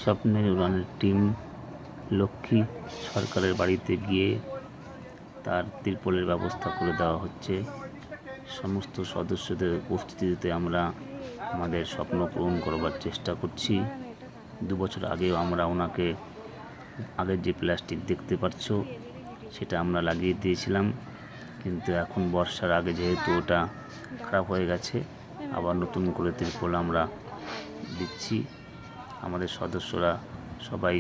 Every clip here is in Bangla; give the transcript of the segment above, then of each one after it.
স্বপ্নের উড়ানের টিম লক্ষ্মী সরকারের বাড়িতে গিয়ে তার তিরপলের ব্যবস্থা করে দেওয়া হচ্ছে। সমস্ত সদস্যদের উপস্থিতিতে আমরা আমাদের স্বপ্ন পূরণ করবার চেষ্টা করছি। 2 বছর আগেও আমরা ওনাকে আগের যে প্লাস্টিক দেখতে পাচ্ছ সেটা আমরা লাগিয়ে দিয়েছিলাম, কিন্তু এখন বর্ষার আগে যেহেতু ওটা খারাপ হয়ে গেছে, আবার নতুন করে তিরপল আমরা দিচ্ছি। আমাদের সদস্যরা সবাই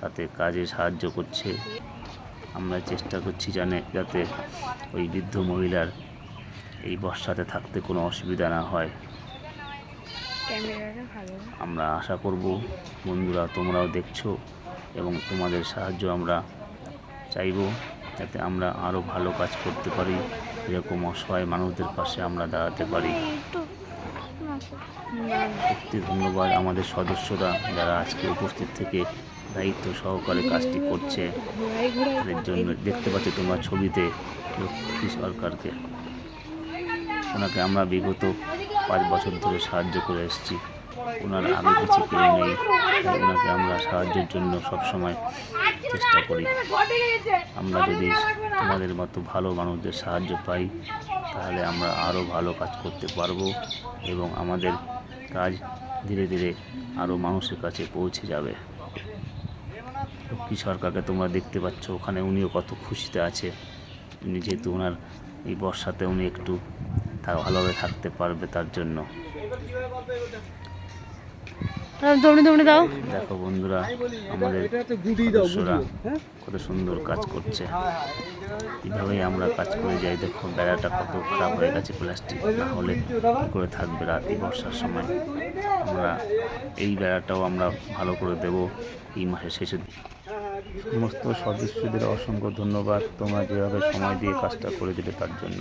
তাতে কাজে সাহায্য করছে। আমরা চেষ্টা করছি যাতে ওই বৃদ্ধ মহিলার এই বর্ষাতে থাকতে কোনো অসুবিধা না হয়। আমরা আশা করব বন্ধুরা তোমরাও দেখছো এবং তোমাদের সাহায্য আমরা চাইব, যাতে আমরা আরও ভালো কাজ করতে পারি, এরকম অসহায় মানুষদের পাশে আমরা দাঁড়াতে পারি। সত্যি ধন্যবাদ আমাদের সদস্যরা যারা আজকে উপস্থিত থেকে দায়িত্ব সহকারে কাজটি করছে। এর জন্য দেখতে পাচ্ছ তোমরা ছবিতে লক্ষ্মী সরকারকে, ওনাকে আমরা বিগত 5 বছর ধরে সাহায্য করে এসেছি। ওনার আগে পিছিয়ে কেউ নেই, তাই ওনাকে আমরা সাহায্যের জন্য সবসময় চেষ্টা করি। আমরা যদি তোমাদের মতো ভালো মানুষদের সাহায্য পাই তাহলে আমরা আরও ভালো কাজ করতে পারবো এবং আমাদের কাজ ধীরে ধীরে আরও মানুষের কাছে পৌঁছে যাবে। লক্ষ্মী সরকারকে তোমরা দেখতে পাচ্ছ, ওখানে উনিও কত খুশিতে আছে। উনি যেহেতু ওনার এই বর্ষাতে উনি একটু ভালোভাবে থাকতে পারবে তার জন্য। দেখো বন্ধুরা, আমাদের সদস্যরা কত সুন্দর কাজ করছে। এইভাবেই আমরা কাজ করে যাই। দেখো বেড়াটা কত খারাপ হয়ে গেছে, প্লাস্টিক না হলে কী করে থাকবে রাতে বর্ষার সময়। আমরা এই বেড়াটাও আমরা ভালো করে দেব এই মাসের শেষে। সমস্ত সদস্যদের অসংখ্য ধন্যবাদ, তোমরা যেভাবে সময় দিয়ে কাজটা করে দিলে তার জন্য।